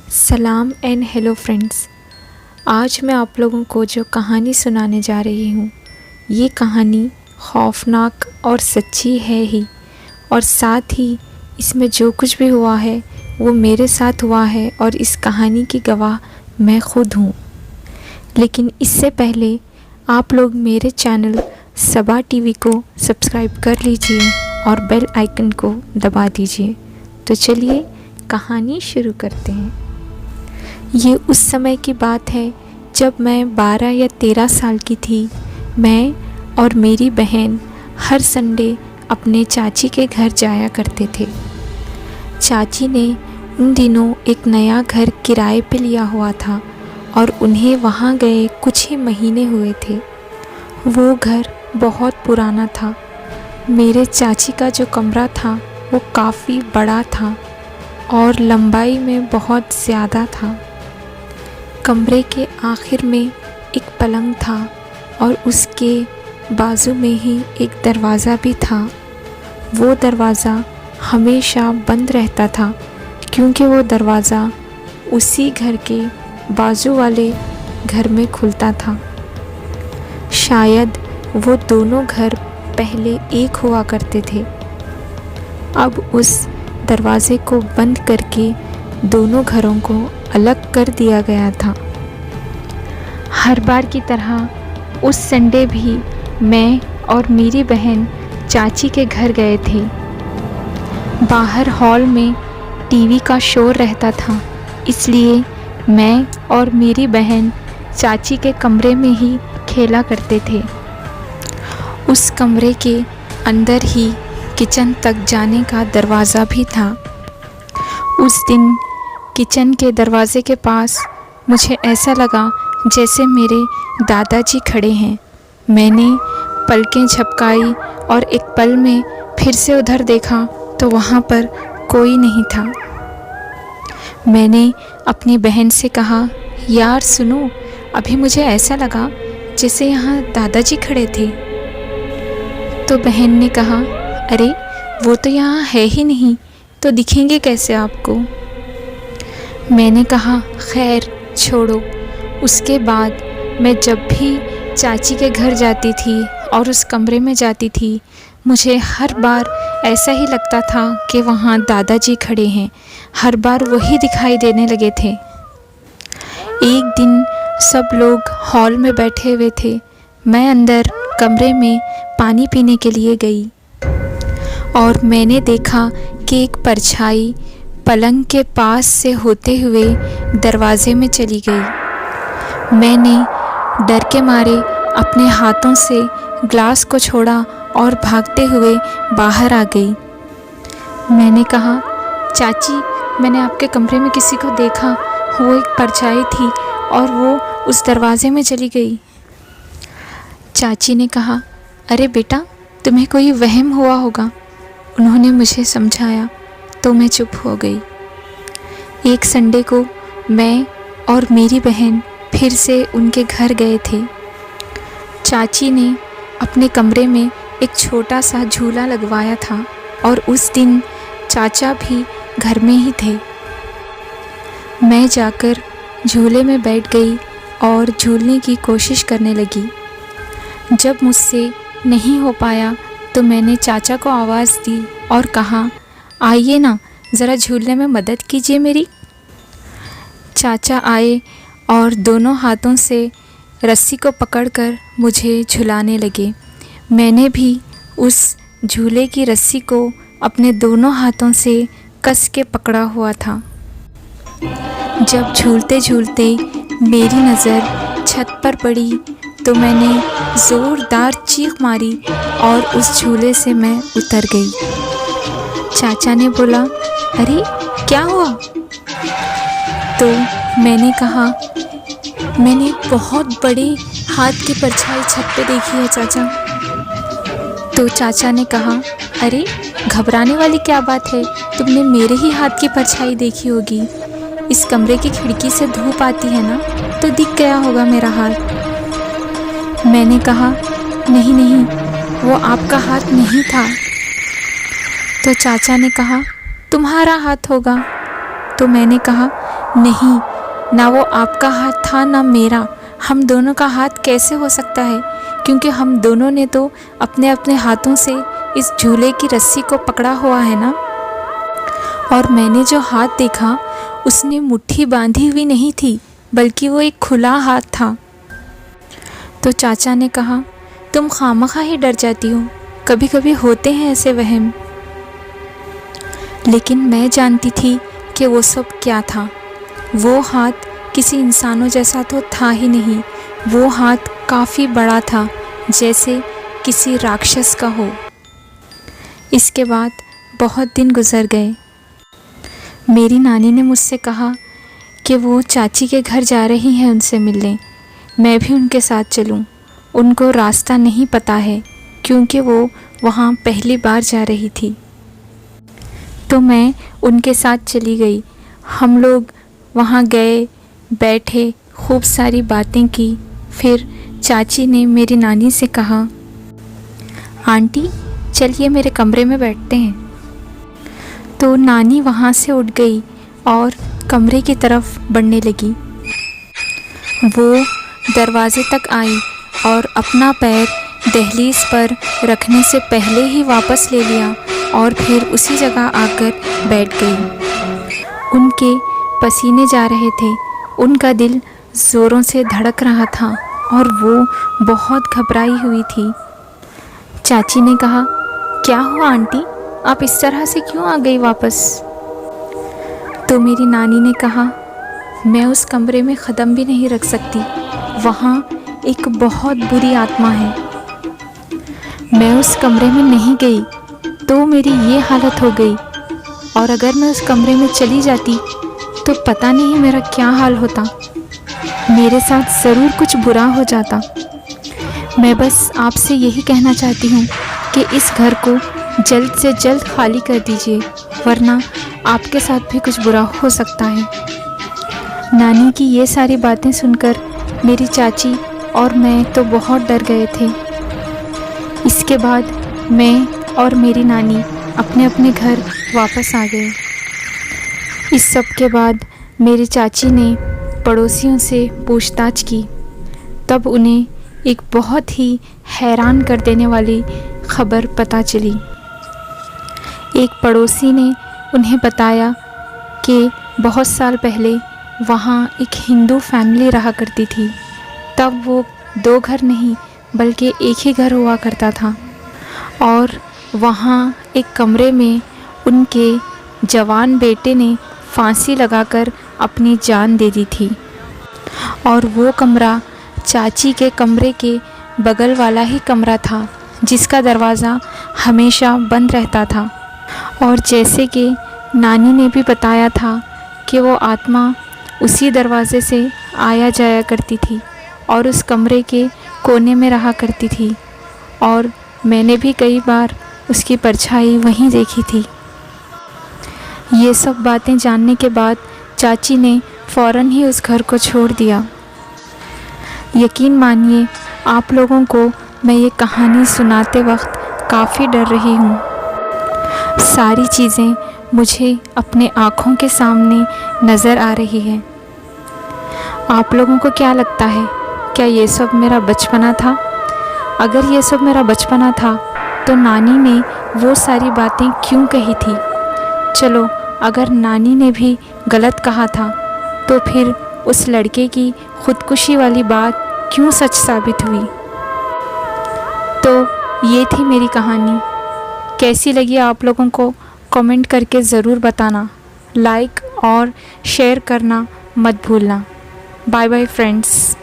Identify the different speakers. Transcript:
Speaker 1: सलाम and hello friends. आज मैं आप लोगों को जो कहानी सुनाने जा रही हूँ, ये कहानी खौफनाक और सच्ची है ही, और साथ ही इसमें जो कुछ भी हुआ है वो मेरे साथ हुआ है और इस कहानी की गवाह मैं खुद हूँ। लेकिन इससे पहले आप लोग मेरे चैनल सबा टीवी को सब्सक्राइब कर लीजिए और बेल आइकन को दबा दीजिए। तो चलिए कहानी शुरू करते हैं। ये उस समय की बात है जब मैं 12 या 13 साल की थी। मैं और मेरी बहन हर संडे अपने चाची के घर जाया करते थे। चाची ने उन दिनों एक नया घर किराए पे लिया हुआ था और उन्हें वहाँ गए कुछ ही महीने हुए थे। वो घर बहुत पुराना था। मेरे चाची का जो कमरा था वो काफ़ी बड़ा था और लंबाई में बहुत ज़्यादा था। कमरे के आखिर में एक पलंग था और उसके बाजू में ही एक दरवाज़ा भी था। वो दरवाज़ा हमेशा बंद रहता था क्योंकि वो दरवाज़ा उसी घर के बाजू वाले घर में खुलता था। शायद वो दोनों घर पहले एक हुआ करते थे। अब उस दरवाज़े को बंद करके दोनों घरों को अलग कर दिया गया था। हर बार की तरह उस संडे भी मैं और मेरी बहन चाची के घर गए थे। बाहर हॉल में टीवी का शोर रहता था, इसलिए मैं और मेरी बहन चाची के कमरे में ही खेला करते थे। उस कमरे के अंदर ही किचन तक जाने का दरवाज़ा भी था। उस दिन किचन के दरवाज़े के पास मुझे ऐसा लगा जैसे मेरे दादाजी खड़े हैं। मैंने पलकें झपकाई और एक पल में फिर से उधर देखा तो वहाँ पर कोई नहीं था। मैंने अपनी बहन से कहा, यार सुनो, अभी मुझे ऐसा लगा जैसे यहाँ दादाजी खड़े थे। तो बहन ने कहा, अरे वो तो यहाँ है ही नहीं, तो दिखेंगे कैसे आपको। मैंने कहा, खैर छोड़ो। उसके बाद मैं जब भी चाची के घर जाती थी और उस कमरे में जाती थी, मुझे हर बार ऐसा ही लगता था कि वहाँ दादाजी खड़े हैं। हर बार वही दिखाई देने लगे थे। एक दिन सब लोग हॉल में बैठे हुए थे। मैं अंदर कमरे में पानी पीने के लिए गई और मैंने देखा कि एक परछाई पलंग के पास से होते हुए दरवाजे में चली गई। मैंने डर के मारे अपने हाथों से ग्लास को छोड़ा और भागते हुए बाहर आ गई। मैंने कहा, चाची, मैंने आपके कमरे में किसी को देखा। वो एक परछाई थी और वो उस दरवाजे में चली गई। चाची ने कहा, अरे बेटा, तुम्हें कोई वहम हुआ होगा। उन्होंने मुझे समझाया तो मैं चुप हो गई। एक संडे को मैं और मेरी बहन फिर से उनके घर गए थे। चाची ने अपने कमरे में एक छोटा सा झूला लगवाया था और उस दिन चाचा भी घर में ही थे। मैं जाकर झूले में बैठ गई और झूलने की कोशिश करने लगी। जब मुझसे नहीं हो पाया तो मैंने चाचा को आवाज़ दी और कहा, आइए ना, ज़रा झूलने में मदद कीजिए मेरी। चाचा आए और दोनों हाथों से रस्सी को पकड़कर मुझे झुलाने लगे। मैंने भी उस झूले की रस्सी को अपने दोनों हाथों से कस के पकड़ा हुआ था। जब झूलते झूलते मेरी नज़र छत पर पड़ी तो मैंने ज़ोरदार चीख मारी और उस झूले से मैं उतर गई। चाचा ने बोला, अरे क्या हुआ? तो मैंने कहा, मैंने बहुत बड़े हाथ की परछाई छत पे देखी है चाचा। तो चाचा ने कहा, अरे घबराने वाली क्या बात है, तुमने मेरे ही हाथ की परछाई देखी होगी। इस कमरे की खिड़की से धूप आती है ना, तो दिख गया होगा मेरा हाथ। मैंने कहा, नहीं नहीं, वो आपका हाथ नहीं था। तो चाचा ने कहा, तुम्हारा हाथ होगा। तो मैंने कहा, नहीं, ना वो आपका हाथ था ना मेरा, हम दोनों का हाथ कैसे हो सकता है, क्योंकि हम दोनों ने तो अपने अपने हाथों से इस झूले की रस्सी को पकड़ा हुआ है ना। और मैंने जो हाथ देखा उसने मुट्ठी बांधी हुई नहीं थी, बल्कि वो एक खुला हाथ था। तो चाचा ने कहा, तुम खामखा ही डर जाती हो, कभी कभी होते हैं ऐसे वहम। लेकिन मैं जानती थी कि वो सब क्या था। वो हाथ किसी इंसानों जैसा तो था ही नहीं, वो हाथ काफ़ी बड़ा था, जैसे किसी राक्षस का हो। इसके बाद बहुत दिन गुजर गए। मेरी नानी ने मुझसे कहा कि वो चाची के घर जा रही हैं उनसे मिलने, मैं भी उनके साथ चलूं। उनको रास्ता नहीं पता है, क्योंकि वो वहाँ पहली बार जा रही थी। तो मैं उनके साथ चली गई। हम लोग वहाँ गए, बैठे, खूब सारी बातें की। फिर चाची ने मेरी नानी से कहा, आंटी चलिए मेरे कमरे में बैठते हैं। तो नानी वहाँ से उठ गई और कमरे की तरफ बढ़ने लगी। वो दरवाजे तक आई और अपना पैर दहलीज पर रखने से पहले ही वापस ले लिया और फिर उसी जगह आकर बैठ गई। उनके पसीने जा रहे थे, उनका दिल ज़ोरों से धड़क रहा था और वो बहुत घबराई हुई थी। चाची ने कहा, क्या हुआ आंटी, आप इस तरह से क्यों आ गई वापस? तो मेरी नानी ने कहा, मैं उस कमरे में कदम भी नहीं रख सकती, वहाँ एक बहुत बुरी आत्मा है। मैं उस कमरे में नहीं गई तो मेरी ये हालत हो गई, और अगर मैं उस कमरे में चली जाती तो पता नहीं मेरा क्या हाल होता। मेरे साथ ज़रूर कुछ बुरा हो जाता। मैं बस आपसे यही कहना चाहती हूँ कि इस घर को जल्द से जल्द खाली कर दीजिए, वरना आपके साथ भी कुछ बुरा हो सकता है। नानी की ये सारी बातें सुनकर मेरी चाची और मैं तो बहुत डर गए थे। इसके बाद मैं और मेरी नानी अपने अपने घर वापस आ गए। इस सब के बाद मेरी चाची ने पड़ोसियों से पूछताछ की, तब उन्हें एक बहुत ही हैरान कर देने वाली खबर पता चली। एक पड़ोसी ने उन्हें बताया कि बहुत साल पहले वहाँ एक हिंदू फैमिली रहा करती थी। तब वो 2 घर नहीं बल्कि एक ही घर हुआ करता था, और वहाँ एक कमरे में उनके जवान बेटे ने फांसी लगाकर अपनी जान दे दी थी। और वो कमरा चाची के कमरे के बगल वाला ही कमरा था, जिसका दरवाज़ा हमेशा बंद रहता था। और जैसे कि नानी ने भी बताया था कि वो आत्मा उसी दरवाज़े से आया जाया करती थी और उस कमरे के कोने में रहा करती थी, और मैंने भी कई बार उसकी परछाई वहीं देखी थी। ये सब बातें जानने के बाद चाची ने फ़ौरन ही उस घर को छोड़ दिया। यकीन मानिए, आप लोगों को मैं ये कहानी सुनाते वक्त काफ़ी डर रही हूँ। सारी चीज़ें मुझे अपने आँखों के सामने नज़र आ रही है। आप लोगों को क्या लगता है, क्या ये सब मेरा बचपना था? अगर ये सब मेरा बचपना था तो नानी ने वो सारी बातें क्यों कही थी? चलो, अगर नानी ने भी गलत कहा था तो फिर उस लड़के की ख़ुदकुशी वाली बात क्यों सच साबित हुई? तो ये थी मेरी कहानी। कैसी लगी आप लोगों को कमेंट करके ज़रूर बताना। लाइक और शेयर करना मत भूलना। Bye bye friends.